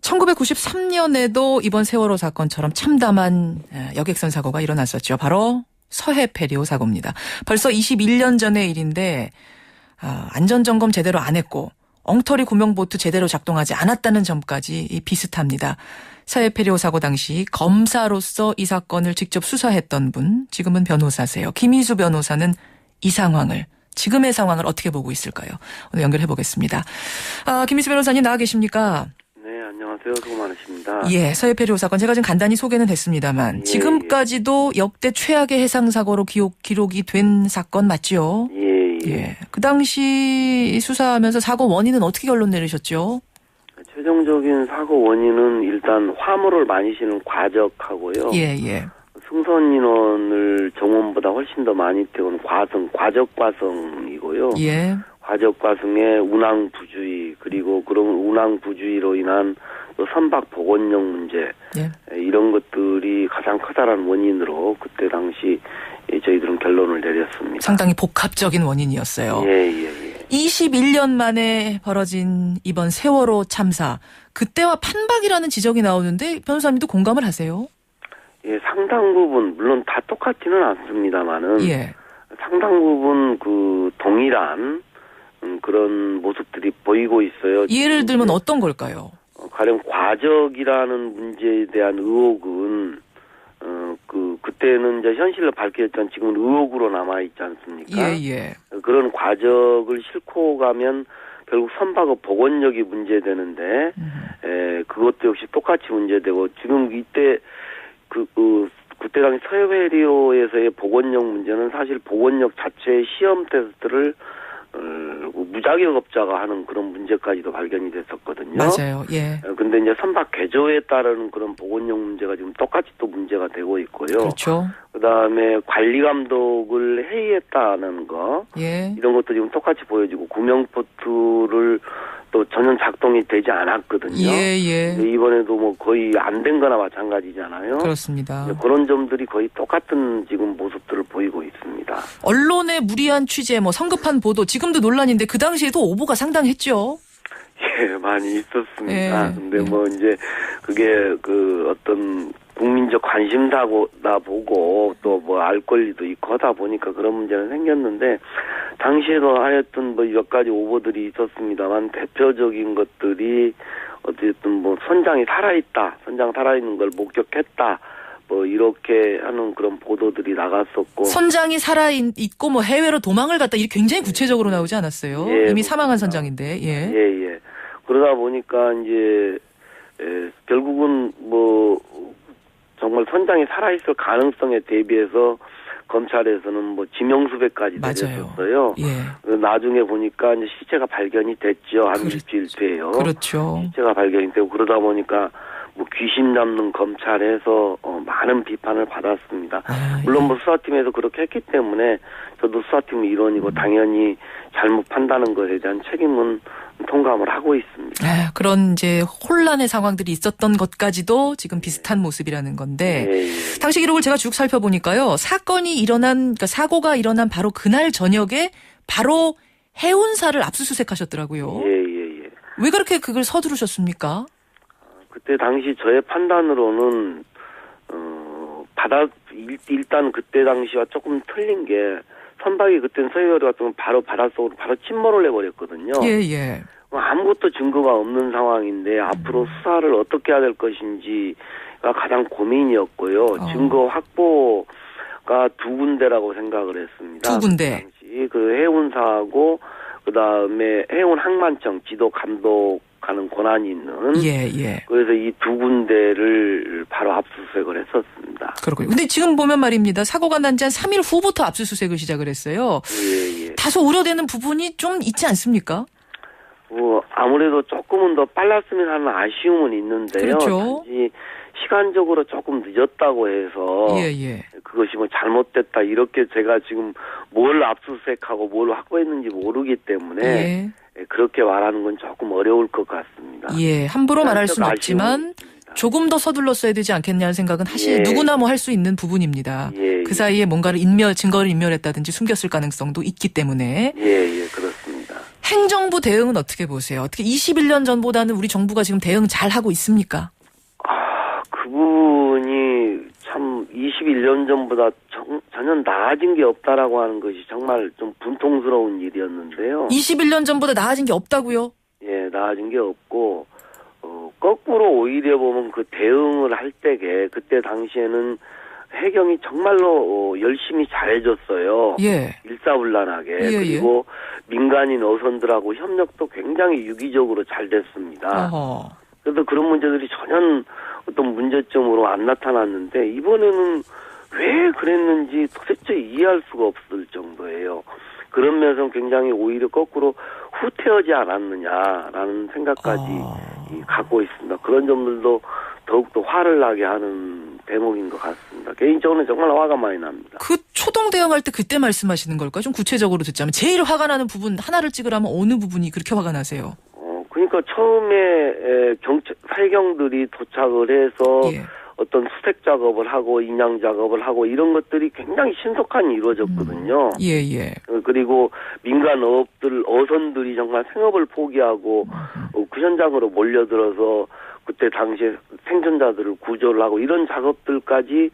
1993년에도 이번 세월호 사건처럼 참담한 여객선 사고가 일어났었죠. 바로 서해페리오 사고입니다. 벌써 21년 전의 일인데 안전점검 제대로 안 했고 엉터리 구명보트 제대로 작동하지 않았다는 점까지 비슷합니다. 서해페리오 사고 당시 검사로서 이 사건을 직접 수사했던 분, 지금은 변호사세요. 김희수 변호사는 이 상황을, 지금의 상황을 어떻게 보고 있을까요? 오늘 연결해 보겠습니다. 김희수 변호사님 나와 계십니까? 네, 안녕하세요. 수고 많으십니다. 예, 서해페리오 사건 제가 지금 간단히 소개는 했습니다만 지금까지도 역대 최악의 해상 사고로 기록이 된 사건 맞죠? 예. 그 당시 수사하면서 사고 원인은 어떻게 결론 내리셨죠? 최종적인 사고 원인은 일단 화물을 많이 실은 과적하고요. 예. 승선 인원을 정원보다 훨씬 더 많이 태운 과적과성이고요. 예. 과적과성의 운항 부주의, 그리고 그런 운항 부주의로 인한 또 선박 복원용 문제, 이런 것들이 가장 커다란 원인으로 그때 당시 저희들은 결론을 내렸습니다. 상당히 복합적인 원인이었어요. 예. 21년 만에 벌어진 이번 세월호 참사, 그때와 판박이라는 지적이 나오는데 변호사님도 공감을 하세요? 예, 상당 부분, 물론 다 똑같지는 않습니다만은, 상당 부분 동일한 그런 모습들이 보이고 있어요. 예를 들면 어떤 걸까요? 가령 과적이라는 문제에 대한 의혹은 그때는 이제 현실로 밝혀졌지만 지금은 의혹으로 남아 있지 않습니까? 예. 그런 과적을 싣고 가면 결국 선박의 복원력이 문제되는데, 그것도 역시 똑같이 문제되고, 지금 이때 그때 당시 서해페리오에서의 복원력 문제는 사실 복원력 자체의 시험 테스트를 무자격업자가 하는 그런 문제까지도 발견이 됐었거든요. 맞아요. 예. 근데 이제 선박 개조에 따른 그런 복원력 문제가 지금 똑같이 또 문제가 되고 있고요. 그렇죠. 그다음에 관리 감독을 해이했다는 거, 이런 것도 지금 똑같이 보여지고 구명보트를 또 전혀 작동이 되지 않았거든요. 예. 이번에도 뭐 거의 안 된 거나 마찬가지잖아요. 그렇습니다. 그런 점들이 거의 똑같은 지금 모습들을 보이고 있습니다. 언론의 무리한 취재, 성급한 보도, 지금도 논란인데 그 당시에도 오보가 상당했죠. 예, 많이 있었습니다. 근데 이제 그게 어떤 국민적 관심사다 보고 또 알 권리도 있고 하다 보니까 그런 문제는 생겼는데, 당시에도 하여튼 몇 가지 오보들이 있었습니다만, 대표적인 것들이 어쨌든 선장이 살아있다, 선장 살아있는 걸 목격했다, 이렇게 하는 그런 보도들이 나갔었고. 선장이 살아있고 해외로 도망을 갔다, 이렇게 굉장히 구체적으로 나오지 않았어요? 이미 사망한 선장인데. 예. 그러다 보니까 이제 결국은 정말 선장이 살아있을 가능성에 대비해서 검찰에서는 지명수배까지 내렸었어요. 나중에 보니까 이제 시체가 발견이 됐죠. 한 일주일 뒤에요. 그렇죠. 시체가 발견이 되고, 그러다 보니까 귀신 잡는 검찰에서 많은 비판을 받았습니다. 물론 수사팀에서 그렇게 했기 때문에 저도 수사팀 일원이고 당연히 잘못 판단한 것에 대한 책임은 통감을 하고 있습니다. 그런 이제 혼란의 상황들이 있었던 것까지도 지금 비슷한 모습이라는 건데, 당시 기록을 제가 쭉 살펴보니까요, 사고가 일어난 바로 그날 저녁에 바로 해운사를 압수수색하셨더라고요. 왜 그렇게 그걸 서두르셨습니까? 그때 당시 저의 판단으로는 일단 그때 당시와 조금 틀린 게, 선박이 그때는 서해페리오 같은 건 바로 바닷속으로 바로 침몰을 해버렸거든요. 아무것도 증거가 없는 상황인데 앞으로 수사를 어떻게 해야 될 것인지가 가장 고민이었고요. 증거 확보가 두 군데라고 생각을 했습니다. 두 군데. 그 당시 해운사하고 그다음에 해운항만청 지도 감독하는 권한이 있는. 그래서 이 두 군데를 바로 압수수색을 했었습니다. 그렇군요. 근데 지금 보면 말입니다, 사고가 난 지 한 3일 후부터 압수수색을 시작을 했어요. 다소 우려되는 부분이 좀 있지 않습니까? 아무래도 조금은 더 빨랐으면 하는 아쉬움은 있는데요. 단지 시간적으로 조금 늦었다고 해서 그것이 잘못됐다, 이렇게 제가 지금 뭘 압수수색하고 뭘 확보했는지 모르기 때문에 그렇게 말하는 건 조금 어려울 것 같습니다. 함부로 말할 수는 없지만 조금 더 서둘렀어야 되지 않겠냐는 생각은 누구나 할 수 있는 부분입니다. 그 사이에 뭔가를 증거를 인멸했다든지 숨겼을 가능성도 있기 때문에. 그렇습니다. 행정부 대응은 어떻게 보세요? 어떻게 21년 전보다는 우리 정부가 지금 대응 잘 하고 있습니까? 그분이 참 21년 전보다 전혀 나아진 게 없다라고 하는 것이 정말 좀 분통스러운 일이었는데요. 21년 전보다 나아진 게 없다고요? 예, 나아진 게 없고 거꾸로 오히려 보면 그 대응을 할 때게 그때 당시에는 해경이 정말로 열심히 잘해줬어요. 예. 일사불란하게. 예, 그리고 민간인 어선들하고 협력도 굉장히 유기적으로 잘 됐습니다. 어허. 그래서 그런 문제들이 전혀 어떤 문제점으로 안 나타났는데 이번에는 왜 그랬는지 도대체 이해할 수가 없을 정도예요. 그런 면에서 굉장히 오히려 거꾸로 후퇴하지 않았느냐라는 생각까지 갖고 있습니다. 그런 점들도 더욱더 화를 나게 하는 대목인 것 같습니다. 개인적으로는 정말 화가 많이 납니다. 그 초동 대응할 때 그때 말씀하시는 걸까요? 좀 구체적으로 듣자면 제일 화가 나는 부분 하나를 찍으라면 어느 부분이 그렇게 화가 나세요? 그러니까 처음에 해경들이 도착을 해서 예. 어떤 수색 작업을 하고 인양 작업을 하고 이런 것들이 굉장히 신속하게 이루어졌거든요. 예. 그리고 민간 어선들이 정말 생업을 포기하고 그 현장으로 몰려들어서 그때 당시에 생존자들을 구조를 하고 이런 작업들까지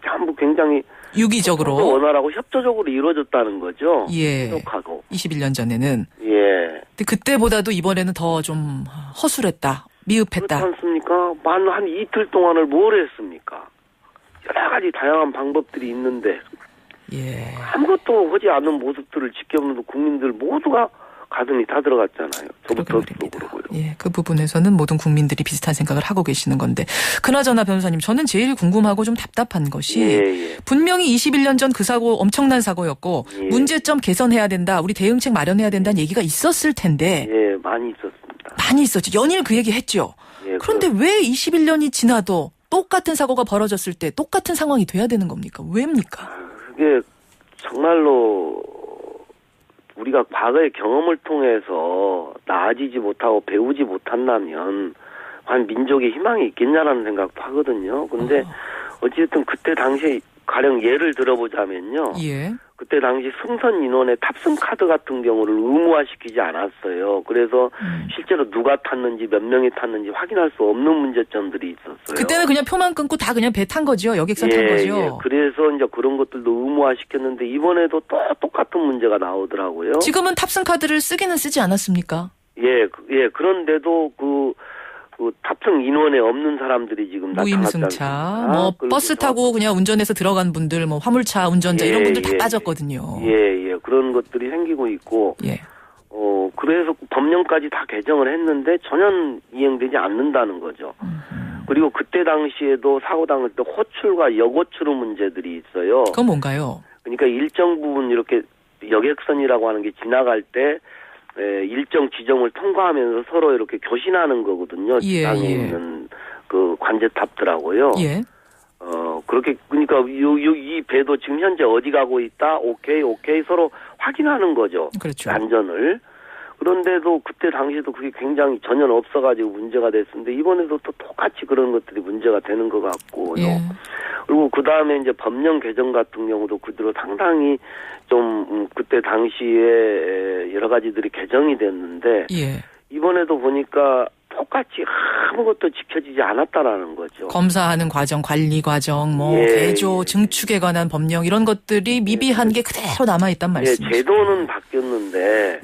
전부 굉장히 유기적으로 원활하고 협조적으로 이루어졌다는 거죠. 예. 신속하고. 21년 전에는. 예. 근데 그때보다도 이번에는 더 좀 허술했다. 미흡했다. 그렇지 않습니까? 만 한 이틀 동안을 뭘 했습니까? 여러 가지 다양한 방법들이 있는데 예. 아무것도 하지 않는 모습들을 지켜보는 국민들 모두가 가슴이 다 들어갔잖아요. 저부터 그러고요. 예, 그 부분에서는 모든 국민들이 비슷한 생각을 하고 계시는 건데 그나저나 변호사님 저는 제일 궁금하고 좀 답답한 것이 분명히 21년 전 그 사고 엄청난 사고였고 문제점 개선해야 된다. 우리 대응책 마련해야 된다는 얘기가 있었을 텐데 예, 많이 있었습니다. 많이 있었죠. 연일 그 얘기 했죠. 예, 그런데 왜 21년이 지나도 똑같은 사고가 벌어졌을 때 똑같은 상황이 돼야 되는 겁니까? 왜입니까? 그게 정말로 우리가 과거의 경험을 통해서 나아지지 못하고 배우지 못한다면 한 민족의 희망이 있겠냐라는 생각도 하거든요. 근데 어쨌든 그때 당시에 가령 예를 들어보자면요. 예. 그때 당시 승선 인원의 탑승 카드 같은 경우를 의무화시키지 않았어요. 그래서 실제로 누가 탔는지 몇 명이 탔는지 확인할 수 없는 문제점들이 있었어요. 그때는 그냥 표만 끊고 다 그냥 배 탄 거죠. 여객선 탄 거죠. 예. 그래서 이제 그런 것들도 의무화시켰는데 이번에도 또 똑같은 문제가 나오더라고요. 지금은 탑승 카드를 쓰기는 쓰지 않았습니까? 예. 그런데도 그 탑승 인원에 없는 사람들이 지금 무임승차, 뭐 버스 타고 그냥 운전해서 들어간 분들, 뭐 화물차 운전자 이런 분들 다 빠졌거든요. 예. 그런 것들이 생기고 있고. 예. 그래서 법령까지 다 개정을 했는데 전혀 이행되지 않는다는 거죠. 그리고 그때 당시에도 사고 당할 때 호출과 역호출의 문제들이 있어요. 그건 뭔가요? 그러니까 일정 부분 이렇게 여객선이라고 하는 게 지나갈 때 일정 지점을 통과하면서 서로 이렇게 교신하는 거거든요. 지상에 있는 그 관제탑들하고요. 예. 그렇게 그러니까 이 배도 지금 현재 어디 가고 있다. 오케이 서로 확인하는 거죠. 그렇죠. 안전을. 그런데도 그때 당시에도 그게 굉장히 전혀 없어가지고 문제가 됐었는데 이번에도 또 똑같이 그런 것들이 문제가 되는 것 같고요. 예. 그리고 그 다음에 이제 법령 개정 같은 경우도 그대로 상당히 좀 그때 당시에 여러 가지들이 개정이 됐는데 예. 이번에도 보니까 똑같이 아무것도 지켜지지 않았다라는 거죠. 검사하는 과정, 관리 과정, 뭐 개조, 증축에 관한 법령 이런 것들이 미비한 게 그대로 남아있단 말씀이시죠. 제도는 바뀌었는데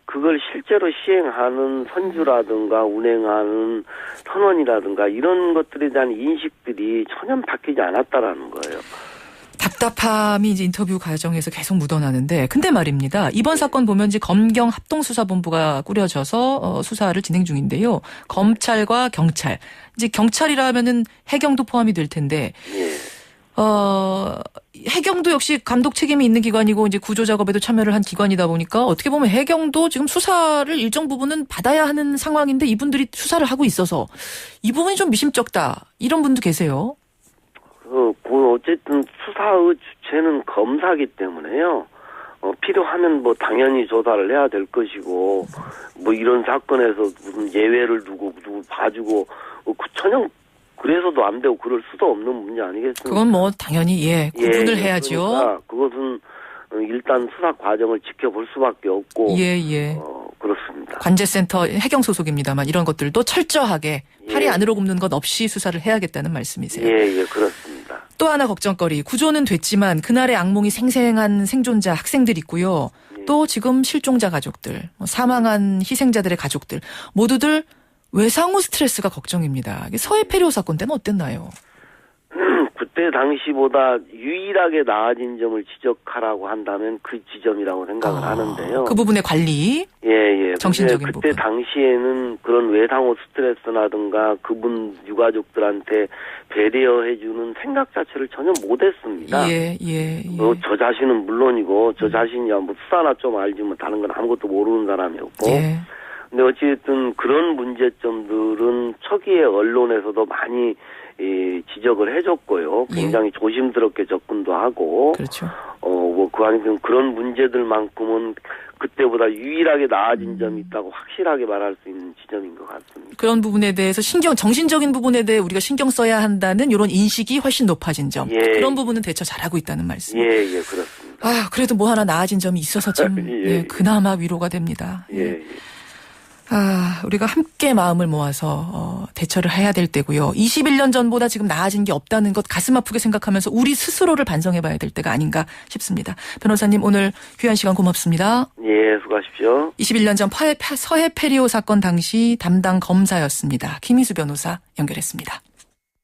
그걸 실제로 시행하는 선주라든가 운행하는 선원이라든가 이런 것들에 대한 인식들이 전혀 바뀌지 않았다라는 거예요. 답답함이 이제 인터뷰 과정에서 계속 묻어나는데 근데 말입니다. 이번 사건 보면 이제 검경 합동수사본부가 꾸려져서 수사를 진행 중인데요. 검찰과 경찰. 이제 경찰이라면은 해경도 포함이 될 텐데 해경도 역시 감독 책임이 있는 기관이고 이제 구조 작업에도 참여를 한 기관이다 보니까 어떻게 보면 해경도 지금 수사를 일정 부분은 받아야 하는 상황인데 이분들이 수사를 하고 있어서 이 부분이 좀 미심쩍다. 이런 분도 계세요. 어쨌든 수사의 주체는 검사기 때문에요. 필요하면 뭐 당연히 조사를 해야 될 것이고 뭐 이런 사건에서 무슨 예외를 두고 누구 봐주고 전혀 그래서도 안 되고 그럴 수도 없는 문제 아니겠습니까? 그건 뭐 당연히 구분을 해야죠. 그러니까 그것은 일단 수사 과정을 지켜볼 수밖에 없고 그렇습니다. 관제센터 해경 소속입니다만 이런 것들도 철저하게 팔이 예. 안으로 굽는 것 없이 수사를 해야겠다는 말씀이세요. 예, 그렇습니다. 또 하나 걱정거리. 구조는 됐지만 그날의 악몽이 생생한 생존자 학생들 있고요. 또 지금 실종자 가족들, 사망한 희생자들의 가족들 모두들 외상후 스트레스가 걱정입니다. 이게 서해 페리오 사건 때는 어땠나요? 그때 당시보다 유일하게 나아진 점을 지적하라고 한다면 그 지점이라고 생각을 하는데요. 그 부분의 관리, 예. 정신적인 그때 부분. 당시에는 그런 외상후 스트레스라든가 그분 유가족들한테 배려해주는 생각 자체를 전혀 못했습니다. 예. 저 자신은 물론이고 저 자신이야 뭐 수사나 좀 알지만 다른 건 아무것도 모르는 사람이었고. 예. 근데 어쨌든 그런 문제점들은 초기에 언론에서도 많이 지적을 해줬고요. 굉장히 조심스럽게 접근도 하고. 그렇죠. 그 안에 그런 문제들만큼은 그때보다 유일하게 나아진 점이 있다고 확실하게 말할 수 있는 지점인 것 같습니다. 그런 부분에 대해서 정신적인 부분에 대해 우리가 신경 써야 한다는 이런 인식이 훨씬 높아진 점. 예. 그런 부분은 대처 잘하고 있다는 말씀. 예, 그렇습니다. 그래도 뭐 하나 나아진 점이 있어서 참 예. 그나마 위로가 됩니다. 예. 우리가 함께 마음을 모아서 대처를 해야 될 때고요. 21년 전보다 지금 나아진 게 없다는 것 가슴 아프게 생각하면서 우리 스스로를 반성해 봐야 될 때가 아닌가 싶습니다. 변호사님 오늘 귀한 시간 고맙습니다. 예, 수고하십시오. 21년 전 서해 페리오 사건 당시 담당 검사였습니다. 김희수 변호사 연결했습니다.